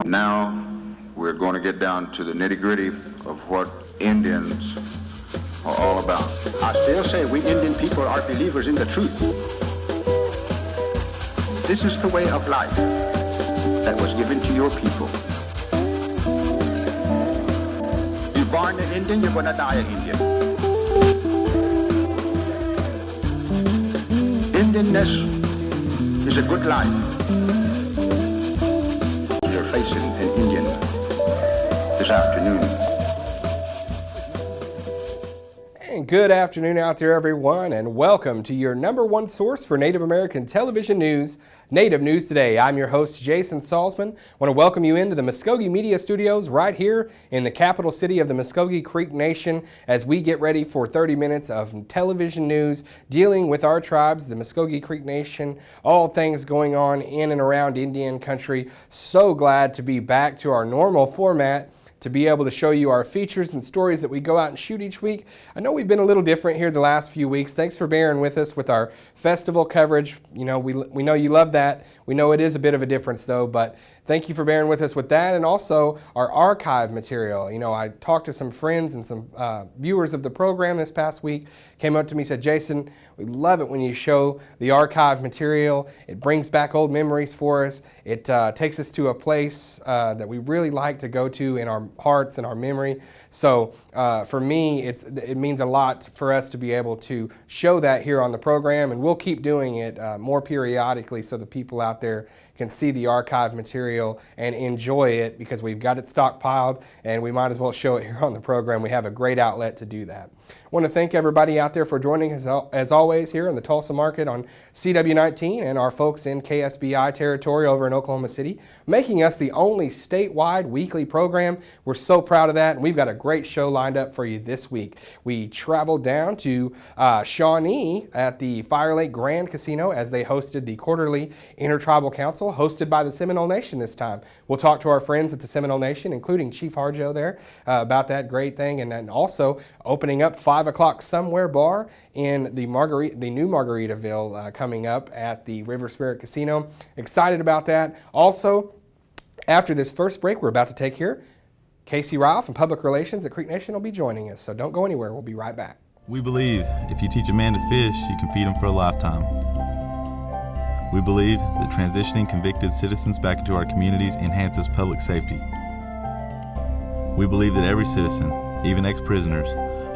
Now we're going to get down to the nitty-gritty of what Indians are all about. I still say we Indian people are believers in the truth. This is the way of life that was given to your people. You're born an Indian, you're going to die an Indian. Indianness is a good life. You're facing an Indian this afternoon. And good afternoon out there, everyone, and welcome to your #1 source for Native American television news, Native News Today. I'm your host, Jason Salzman. I want to welcome you into the Muskogee Media Studios right here in the capital city of the Muskogee Creek Nation as we get ready for 30 minutes of television news dealing with our tribes, the Muskogee Creek Nation, all things going on in and around Indian country. So glad to be back to our normal format, to be able to show you our features and stories that we go out and shoot each week. I know we've been a little different here the last few weeks. Thanks for bearing with us with our festival coverage. You know, we know you love that. We know it is a bit of a difference though, but thank you for bearing with us with that, and also our archive material. You know, I talked to some friends and some viewers of the program this past week, came up to me and said, Jason, we love it when you show the archive material. It brings back old memories for us. It takes us to a place that we really like to go to in our hearts and our memory. So for me, it means a lot for us to be able to show that here on the program, and we'll keep doing it more periodically so the people out there can see the archive material and enjoy it, because we've got it stockpiled and we might as well show it here on the program. We have a great outlet to do that. I want to thank everybody out there for joining us as always here in the Tulsa market on CW19, and our folks in KSBI territory over in Oklahoma City, making us the only statewide weekly program. We're so proud of that, and we've got a great show lined up for you this week. We traveled down to Shawnee at the Fire Lake Grand Casino as they hosted the quarterly InterTribal Council, hosted by the Seminole Nation this time. We'll talk to our friends at the Seminole Nation, including Chief Harjo there, about that great thing, and then also opening up 5 o'clock Somewhere Bar in the new Margaritaville coming up at the River Spirit Casino. Excited about that. Also, after this first break we're about to take here, Kacie Ryal from Public Relations at Creek Nation will be joining us, so don't go anywhere. We'll be right back. We believe if you teach a man to fish, you can feed him for a lifetime. We believe that transitioning convicted citizens back into our communities enhances public safety. We believe that every citizen, even ex-prisoners,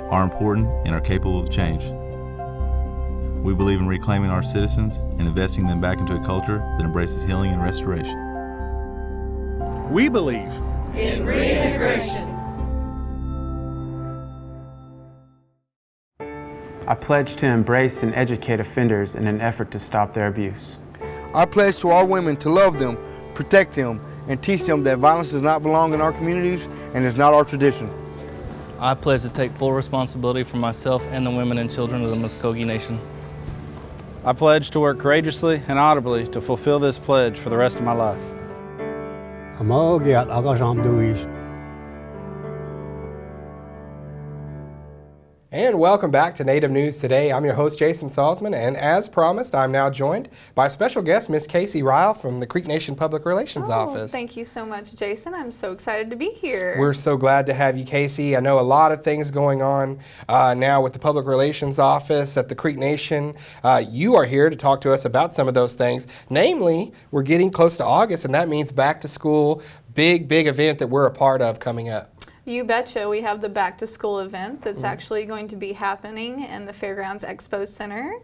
are important and are capable of change. We believe in reclaiming our citizens and investing them back into a culture that embraces healing and restoration. We believe in reintegration. I pledge to embrace and educate offenders in an effort to stop their abuse. I pledge to all women to love them, protect them, and teach them that violence does not belong in our communities and is not our tradition. I pledge to take full responsibility for myself and the women and children of the Muskogee Nation. I pledge to work courageously and audibly to fulfill this pledge for the rest of my life. And welcome back to Native News Today. I'm your host, Jason Salzman, and as promised, I'm now joined by special guest, Miss Kacie Ryal from the Creek Nation Public Relations Office. Thank you so much, Jason. I'm so excited to be here. We're so glad to have you, Kacie. I know a lot of things going on now with the Public Relations Office at the Creek Nation. You are here to talk to us about some of those things. Namely, we're getting close to August, and that means back to school, big event that we're a part of coming up. You betcha. We have the back to school event that's actually going to be happening in the Fairgrounds Expo Center.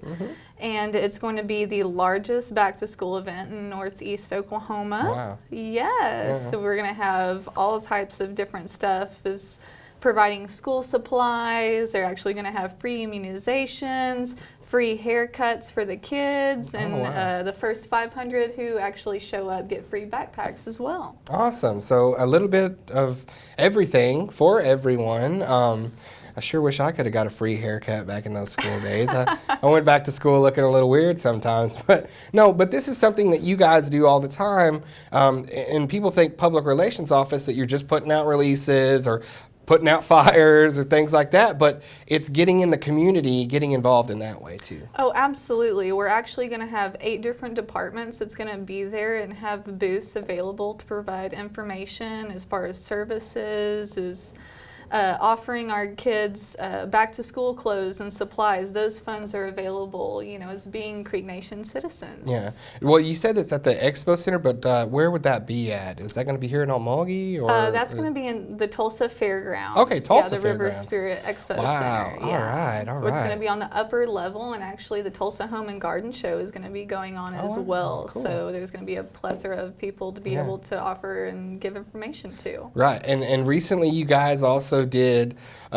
And it's going to be the largest back to school event in Northeast Oklahoma. Wow. Yes. So we're going to have all types of different stuff, is providing school supplies. They're actually going to have free immunizations, free haircuts for the kids, and the first 500 who actually show up get free backpacks as well. Awesome. So a little bit of everything for everyone. I sure wish I could have got a free haircut back in those school days. I went back to school looking a little weird sometimes, but this is something that you guys do all the time, and people think Public Relations Office that you're just putting out releases or putting out fires or things like that, but it's getting in the community, getting involved in that way too. Oh, absolutely. We're actually going to have 8 different departments that's going to be there and have booths available to provide information as far as services, offering our kids back to school clothes and supplies. Those funds are available, as being Creek Nation citizens. Yeah. Well, you said it's at the Expo Center, but where would that be at? Is that going to be here in Almagee? Or that's going to be in the Tulsa Fairgrounds. Okay, Tulsa the River Fairgrounds. Spirit Expo Wow. Center. Yeah. All right. It's going to be on the upper level, and actually the Tulsa Home and Garden Show is going to be going on as well. Cool. So there's going to be a plethora of people to be able to offer and give information to. Right. And recently you guys also did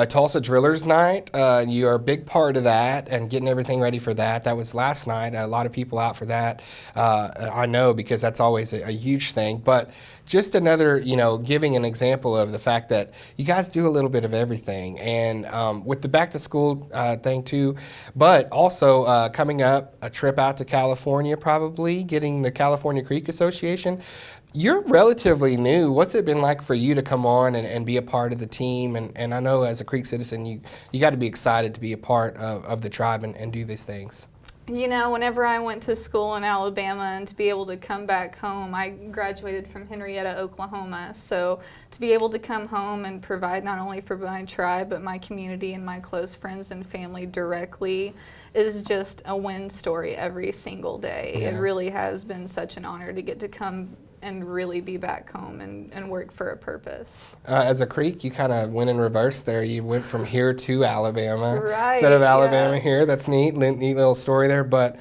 Tulsa Drillers Night. You are a big part of that and getting everything ready for that. That was last night. A lot of people out for that. I know, because that's always a huge thing. But just another, giving an example of the fact that you guys do a little bit of everything. And with the back to school thing too, but also coming up, a trip out to California, probably getting the California Creek Association. You're relatively new. What's it been like for you to come on and be a part of the team? And I know as a Creek citizen, you got to be excited to be a part of the tribe and do these things. Whenever I went to school in Alabama and to be able to come back home, I graduated from Henrietta, Oklahoma. So to be able to come home and provide not only for my tribe, but my community and my close friends and family directly is just a win story every single day. Yeah. It really has been such an honor to get to come and really be back home and work for a purpose. As a Creek, you kind of went in reverse there. You went from here to Alabama instead of Alabama here. That's neat. Neat little story there. But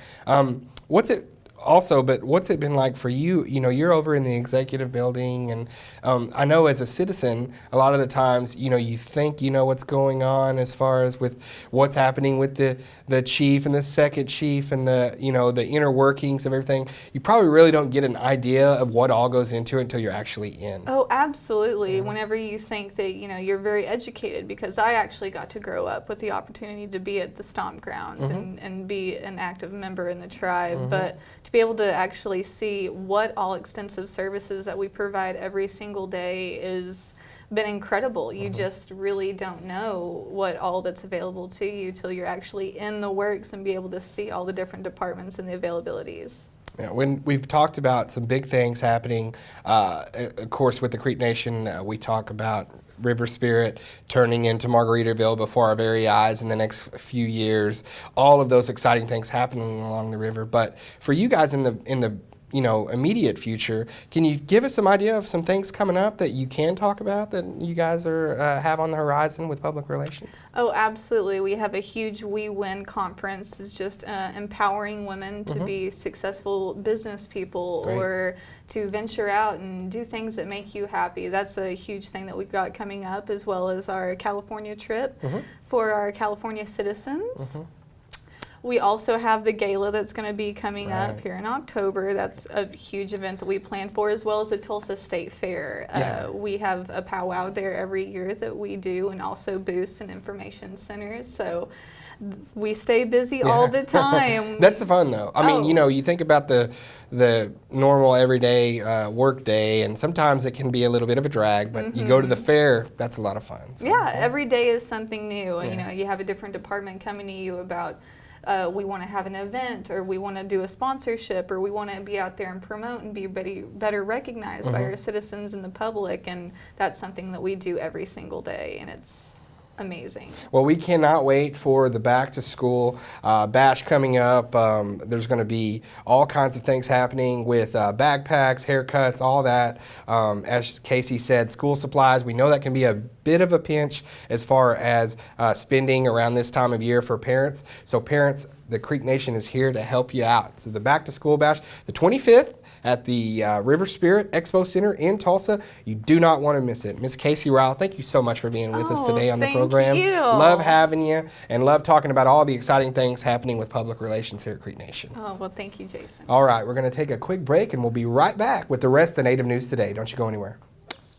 what's it been like for you? You're over in the executive building, and I know as a citizen, a lot of the times, you think you know what's going on as far as with what's happening with the chief and the second chief and the inner workings of everything. You probably really don't get an idea of what all goes into it until you're actually in. Oh, absolutely. Yeah. Whenever you think that, you're very educated, because I actually got to grow up with the opportunity to be at the Stomp Grounds and be an active member in the tribe, but to be able to actually see what all extensive services that we provide every single day is been incredible. You just really don't know what all that's available to you till you're actually in the works and be able to see all the different departments and the availabilities. Yeah, when we've talked about some big things happening, of course, with the Creek Nation, we talk about River Spirit turning into Margaritaville before our very eyes in the next few years. All of those exciting things happening along the river. But for you guys in the immediate future, can you give us some idea of some things coming up that you can talk about that you guys are have on the horizon with public relations? Oh, absolutely. We have a huge We Win conference. It's just empowering women to be successful business people. Great. Or to venture out and do things that make you happy. That's a huge thing that we've got coming up, as well as our California trip for our California citizens. We also have the gala that's going to be coming up here in October. That's a huge event that we plan for, as well as the Tulsa State Fair. We have a powwow there every year that we do, and also booths and information centers. So we stay busy all the time. That's the fun, though. I mean, you think about the normal everyday work day, and sometimes it can be a little bit of a drag, but you go to the fair, that's a lot of fun. So. Yeah, every day is something new. And, you have a different department coming to you about we want to have an event, or we want to do a sponsorship, or we want to be out there and promote and be better recognized by our citizens and the public, and that's something that we do every single day, and it's amazing. Well, we cannot wait for the back to school bash coming up. There's going to be all kinds of things happening with backpacks, haircuts, all that. As Kacie said, school supplies, we know that can be a bit of a pinch as far as spending around this time of year for parents. So parents, the Creek Nation is here to help you out. So the back to school bash, the 25th, at the River Spirit Expo Center in Tulsa. You do not want to miss it. Miss Kacie Ryal, thank you so much for being with us today on the program. Thank you. Love having you, and love talking about all the exciting things happening with public relations here at Creek Nation. Oh, well, thank you, Jason. All right, we're going to take a quick break, and we'll be right back with the rest of the Native News Today. Don't you go anywhere.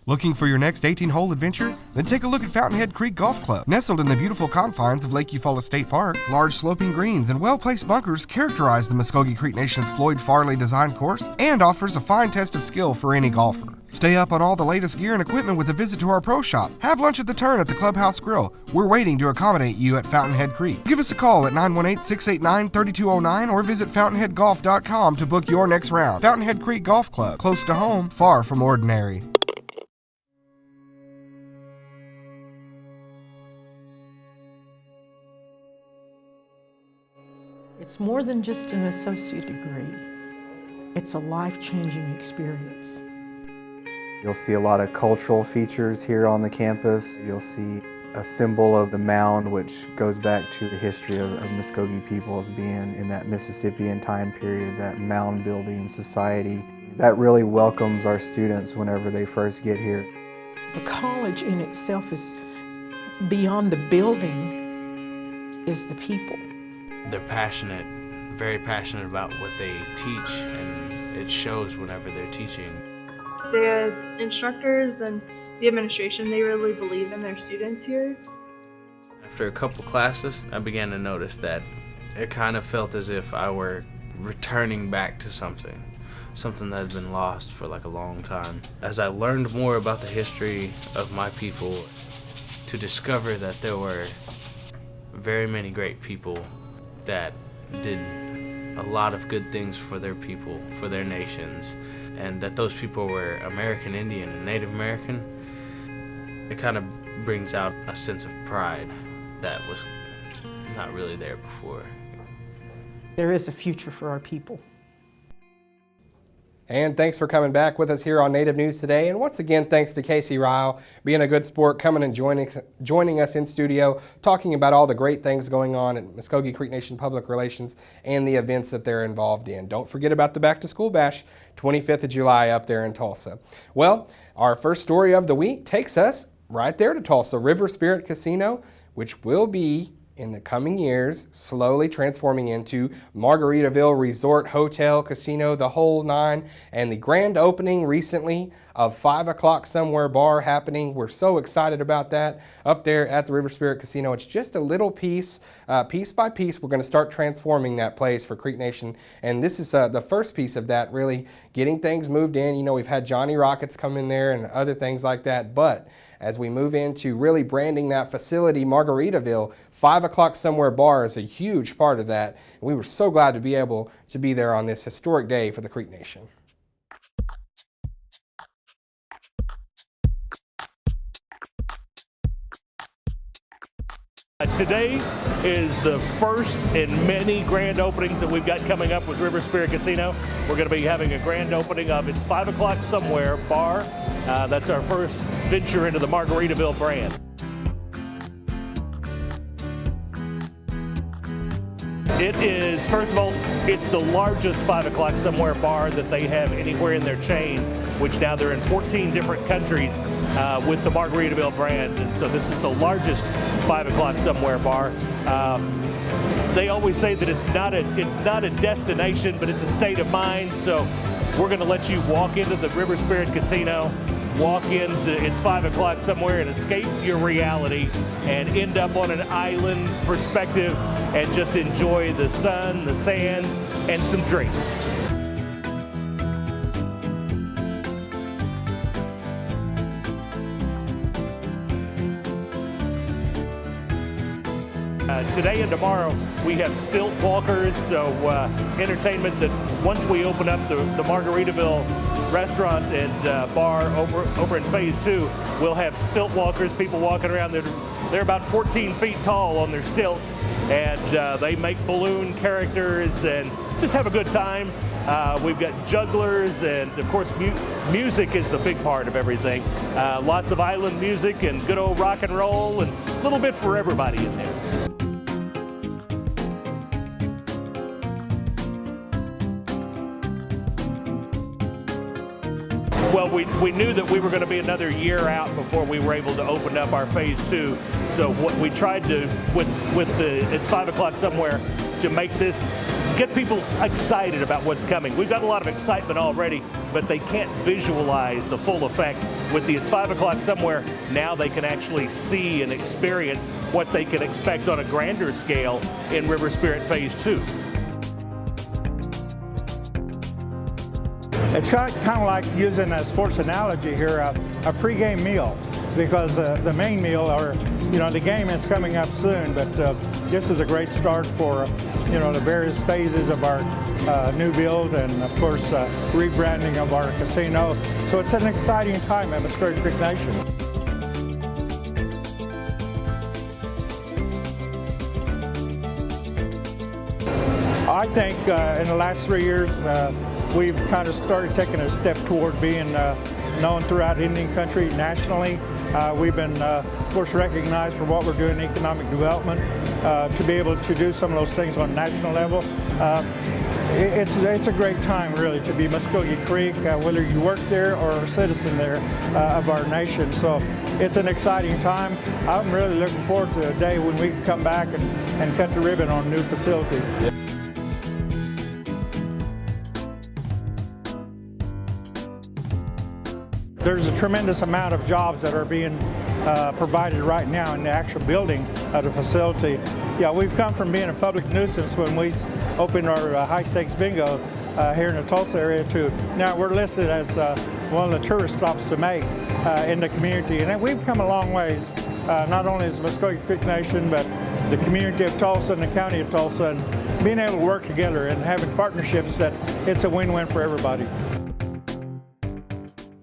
Looking for your next 18-hole adventure? Then take a look at Fountainhead Creek Golf Club. Nestled in the beautiful confines of Lake Eufaula State Park, large sloping greens and well-placed bunkers characterize the Muskogee Creek Nation's Floyd Farley designed course and offers a fine test of skill for any golfer. Stay up on all the latest gear and equipment with a visit to our pro shop. Have lunch at the turn at the Clubhouse Grill. We're waiting to accommodate you at Fountainhead Creek. Give us a call at 918-689-3209 or visit fountainheadgolf.com to book your next round. Fountainhead Creek Golf Club, close to home, far from ordinary. It's more than just an associate degree. It's a life-changing experience. You'll see a lot of cultural features here on the campus. You'll see a symbol of the mound, which goes back to the history of Muskogee people as being in that Mississippian time period, that mound building society. That really welcomes our students whenever they first get here. The college in itself is beyond the building, is the people. They're passionate, very passionate about what they teach, and it shows whenever they're teaching. The instructors and the administration, they really believe in their students here. After a couple classes, I began to notice that it kind of felt as if I were returning back to something that has been lost for like a long time. As I learned more about the history of my people, to discover that there were very many great people that did a lot of good things for their people, for their nations, and that those people were American Indian and Native American, it kind of brings out a sense of pride that was not really there before. There is a future for our people. And thanks for coming back with us here on Native News Today. And once again, thanks to Kacie Ryal, being a good sport, coming and joining us in studio, talking about all the great things going on at Muskogee Creek Nation Public Relations and the events that they're involved in. Don't forget about the Back to School Bash, 25th of July up there in Tulsa. Well, our first story of the week takes us right there to Tulsa. River Spirit Casino, which will be in the coming years, slowly transforming into Margaritaville Resort Hotel, Casino, the whole nine, and the grand opening recently of 5 o'clock somewhere bar happening. We're so excited about that up there at the River Spirit Casino. It's just a little piece, piece by piece, we're going to start transforming that place for Creek Nation, and this is the first piece of that, really getting things moved in. You know, we've had Johnny Rockets come in there and other things like that, but as we move into really branding that facility, Margaritaville, 5 o'clock somewhere bar is a huge part of that. And we were so glad to be able to be there on this historic day for the Creek Nation. Today is the first in many grand openings that we've got coming up with River Spirit Casino. We're going to be having a grand opening of its 5 o'clock somewhere bar. That's our first venture into the Margaritaville brand. It is, first of all, it's the largest 5 o'clock somewhere bar that they have anywhere in their chain, which now they're in 14 different countries with the Margaritaville brand. And so this is the largest 5 o'clock somewhere bar. They always say that it's not a destination, but it's a state of mind. So we're going to let you walk into the River Spirit Casino, walk into it's 5 o'clock somewhere and escape your reality and end up on an island perspective and just enjoy the sun, the sand, and some drinks. Today and tomorrow we have stilt walkers, so entertainment that once we open up the Margaritaville restaurant and bar over in phase 2, we'll have stilt walkers, people walking around. They're about 14 feet tall on their stilts, and they make balloon characters and just have a good time. We've got jugglers, and of course music is the big part of everything. Lots of island music and good old rock and roll, and a little bit for everybody in there. Well, we knew that we were going to be another year out before we were able to open up our phase 2. So what we tried to, with the it's 5 o'clock somewhere, to make this get people excited about what's coming. We've got a lot of excitement already, but they can't visualize the full effect. With the It's 5 o'clock somewhere, now they can actually see and experience what they can expect on a grander scale in River Spirit Phase 2. It's kind of like using a sports analogy here, a pregame meal, because the main meal, or the game is coming up soon, but this is a great start for the various phases of our new build, and of course rebranding of our casino. So it's an exciting time at Muskogee Creek Nation. I think in the last 3 years we've kind of started taking a step toward being known throughout Indian country nationally. We've been, of course, recognized for what we're doing in economic development. To be able to do some of those things on a national level, it's a great time, really, to be Muskogee Creek, whether you work there or a citizen there of our nation. So it's an exciting time. I'm really looking forward to the day when we can come back and cut the ribbon on a new facility. There's a tremendous amount of jobs that are being provided right now in the actual building of the facility. Yeah, we've come from being a public nuisance when we opened our high-stakes bingo here in the Tulsa area to now we're listed as one of the tourist stops to make in the community. And we've come a long ways, not only as Muskogee Creek Nation, but the community of Tulsa and the county of Tulsa, and being able to work together and having partnerships that it's a win-win for everybody.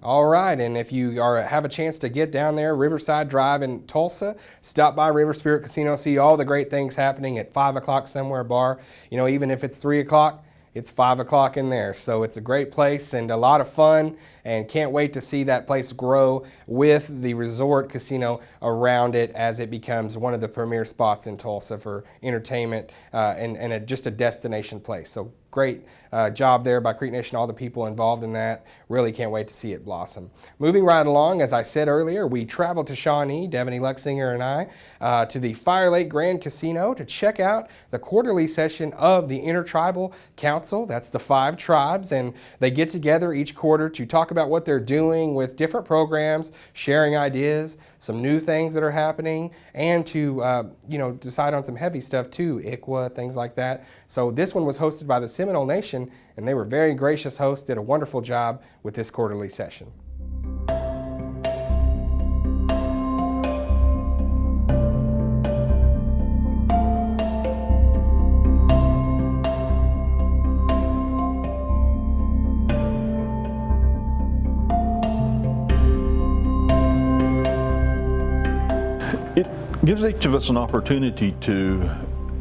All right, and if you have a chance to get down there, Riverside Drive in Tulsa, stop by River Spirit Casino, see all the great things happening at 5 o'clock somewhere bar. Even if it's 3 o'clock, it's 5 o'clock in there. So it's a great place and a lot of fun, and can't wait to see that place grow with the resort casino around it as it becomes one of the premier spots in Tulsa for entertainment and just a destination place. So great job there by Creek Nation, all the people involved in that. Really can't wait to see it blossom. Moving right along, as I said earlier, we traveled to Shawnee, Devaney Luxinger and I, to the Fire Lake Grand Casino to check out the quarterly session of the InterTribal Council. That's the 5 tribes, and they get together each quarter to talk about what they're doing with different programs, sharing ideas, some new things that are happening, and to decide on some heavy stuff too, ICWA, things like that. So this one was hosted by the Seminole Nation, and they were very gracious hosts, did a wonderful job with this quarterly session. It gives each of us an opportunity to,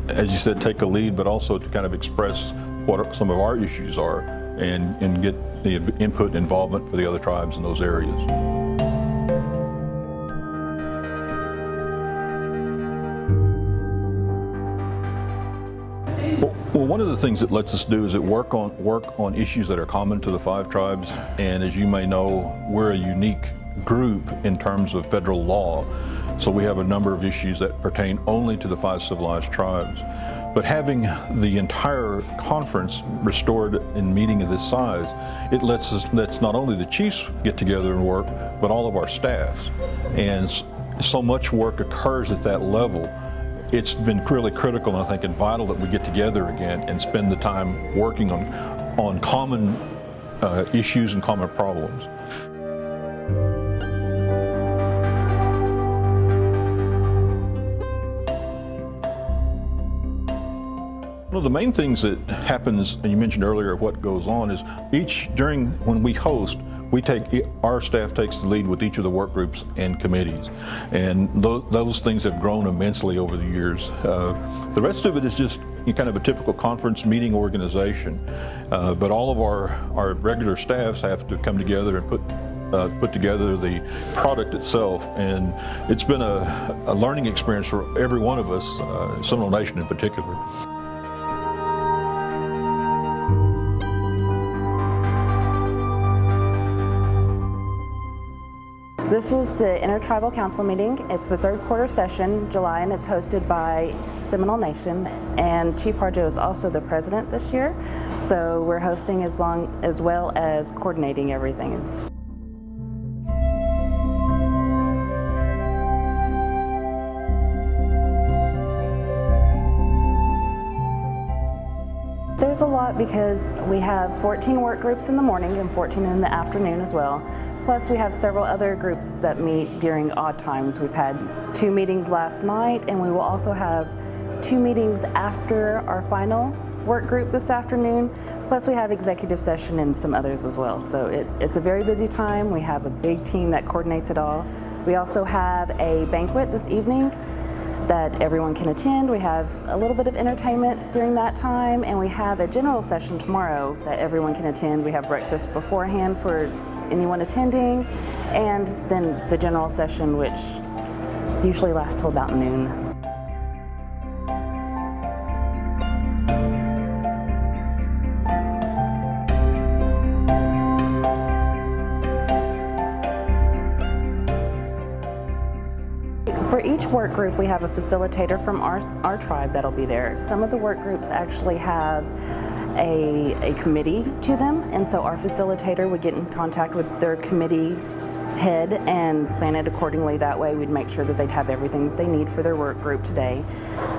as you said, take a lead, but also to kind of express what some of our issues are and get the input and involvement for the other tribes in those areas. Well, one of the things it lets us do is work on issues that are common to the 5 tribes. And as you may know, we're a unique group in terms of federal law. So we have a number of issues that pertain only to the 5 civilized tribes. But having the entire conference restored in meeting of this size, it lets not only the chiefs get together and work, but all of our staffs. And so much work occurs at that level. It's been really critical, I think, and vital that we get together again and spend the time working on common issues and common problems. One of the main things that happens, and you mentioned earlier what goes on, is when we host, our staff takes the lead with each of the work groups and committees. And those things have grown immensely over the years. The rest of it is just kind of a typical conference meeting organization. But all of our regular staffs have to come together and put together the product itself, and it's been a learning experience for every one of us, Seminole Nation in particular. This is the InterTribal Council meeting. It's the third quarter session, July, and it's hosted by Seminole Nation. And Chief Harjo is also the president this year, so we're hosting as well as coordinating everything. There's a lot because we have 14 work groups in the morning and 14 in the afternoon as well. Plus we have several other groups that meet during odd times. We've had 2 meetings last night, and we will also have 2 meetings after our final work group this afternoon. Plus we have executive session and some others as well. So it's a very busy time. We have a big team that coordinates it all. We also have a banquet this evening that everyone can attend. We have a little bit of entertainment during that time, and we have a general session tomorrow that everyone can attend. We have breakfast beforehand for anyone attending, and then the general session, which usually lasts till about noon. For each work group, we have a facilitator from our tribe that'll be there. Some of the work groups actually have a committee to them, and so our facilitator would get in contact with their committee head and plan it accordingly. That way we'd make sure that they'd have everything that they need for their work group today.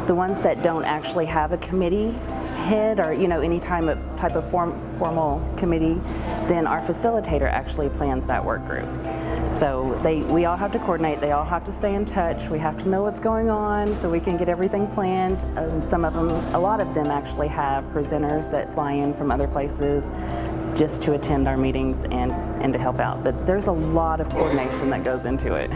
The ones that don't actually have a committee head or any type of formal committee, then our facilitator actually plans that work group. So we all have to coordinate, they all have to stay in touch, we have to know what's going on so we can get everything planned. A lot of them actually have presenters that fly in from other places just to attend our meetings and to help out. But there's a lot of coordination that goes into it.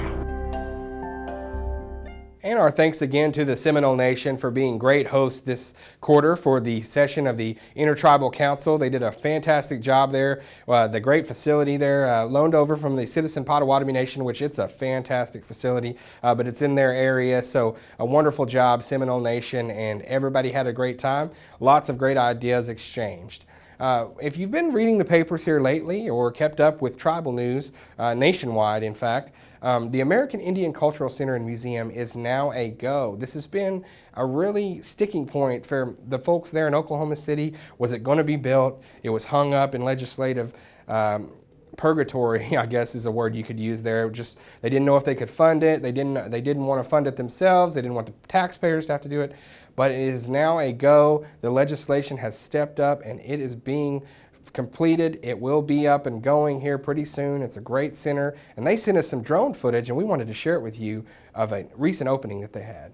And our thanks again to the Seminole Nation for being great hosts this quarter for the session of the InterTribal Council. They did a fantastic job there. The great facility there, loaned over from the Citizen Potawatomi Nation, which it's a fantastic facility, but it's in their area. So a wonderful job, Seminole Nation, and everybody had a great time. Lots of great ideas exchanged. If you've been reading the papers here lately or kept up with tribal news, nationwide in fact, the American Indian Cultural Center and Museum is now a go. This has been a really sticking point for the folks there in Oklahoma City. Was it going to be built? It was hung up in legislative purgatory, I guess is a word you could use there. Just they didn't know if they could fund it. They didn't want to fund it themselves. They didn't want the taxpayers to have to do it. But it is now a go. The legislation has stepped up and it is being completed. It will be up and going here pretty soon. It's a great center, and they sent us some drone footage, and we wanted to share it with you of a recent opening that they had.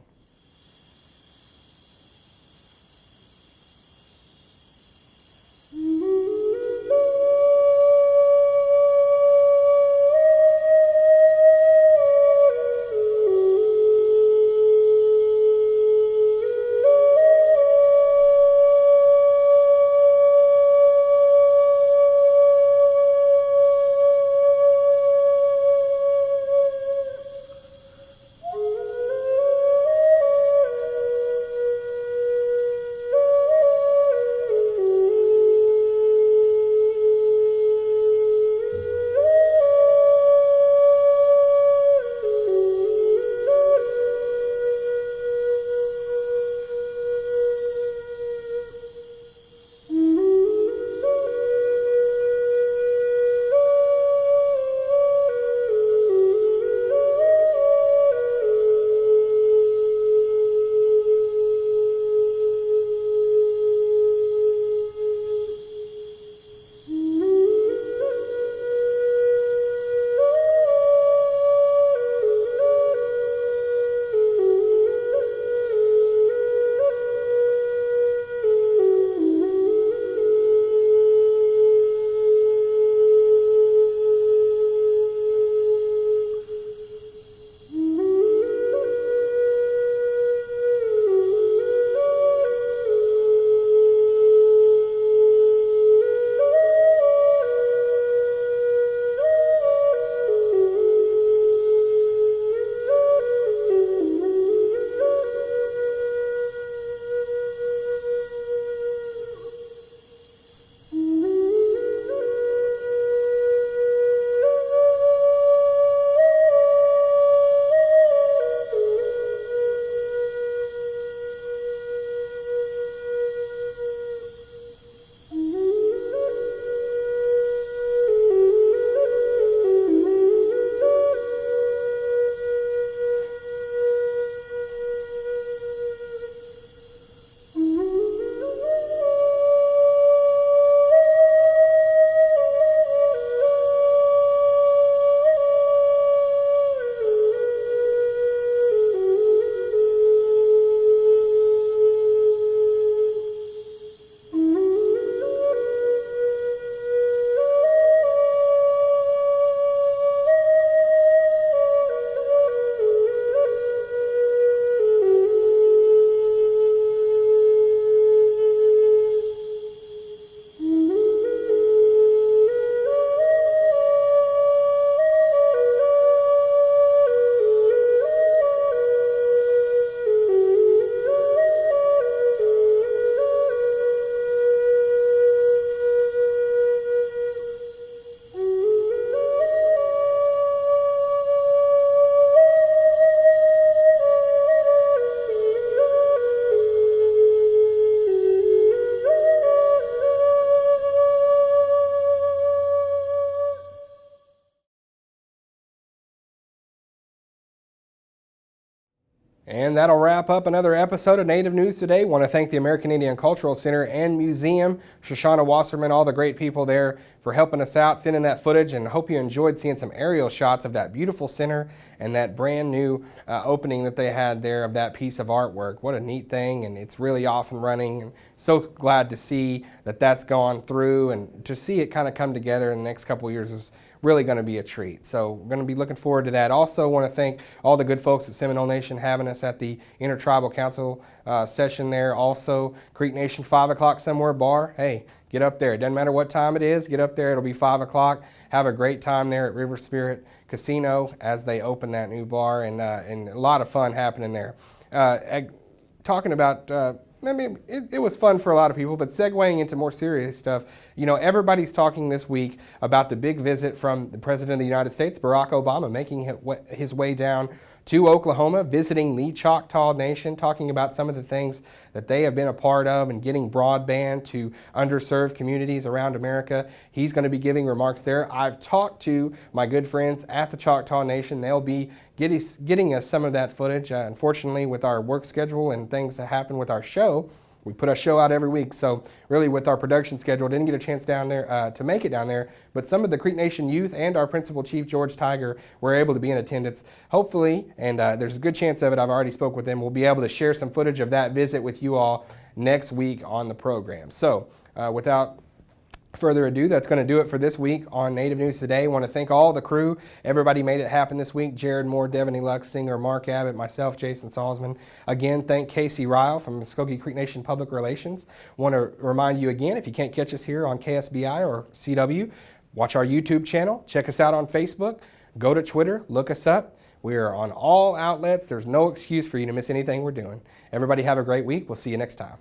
And that'll wrap up another episode of Native News Today. Want to thank the American Indian Cultural Center and Museum, Shoshana Wasserman, all the great people there for helping us out, sending that footage, and hope you enjoyed seeing some aerial shots of that beautiful center and that brand new opening that they had there of that piece of artwork. What a neat thing, and it's really off and running. And so glad to see that that's gone through, and to see it kind of come together in the next couple of years is really going to be a treat. So we're going to be looking forward to that. Also want to thank all the good folks at Seminole Nation having us at the InterTribal Council session there. Also, Creek Nation 5 o'clock somewhere bar. Hey, get up there. It doesn't matter what time it is. Get up there. It'll be 5 o'clock. Have a great time there at River Spirit Casino as they open that new bar, and a lot of fun happening there. Talking about maybe it was fun for a lot of people, but segueing into more serious stuff, you know, everybody's talking this week about the big visit from the President of the United States, Barack Obama, making his way down to Oklahoma, visiting the Choctaw Nation, talking about some of the things that they have been a part of and getting broadband to underserved communities around America. He's going to be giving remarks there. I've talked to my good friends at the Choctaw Nation. They'll be getting us some of that footage. Unfortunately, with our work schedule and things that happen with our show, we put a show out every week, so really with our production schedule, didn't get a chance down there to make it down there, but some of the Creek Nation youth and our principal chief, George Tiger, were able to be in attendance. Hopefully, and there's a good chance of it, I've already spoke with them, we'll be able to share some footage of that visit with you all next week on the program. So without further ado, that's going to do it for this week on Native News Today. I want to thank all the crew. Everybody made it happen this week. Jared Moore, Devaney Luxinger, Mark Abbott, myself, Jason Salzman. Again, thank Kacie Ryal from Muskogee Creek Nation Public Relations. Want to remind you again, if you can't catch us here on KSBI or CW, watch our YouTube channel. Check us out on Facebook. Go to Twitter. Look us up. We are on all outlets. There's no excuse for you to miss anything we're doing. Everybody have a great week. We'll see you next time.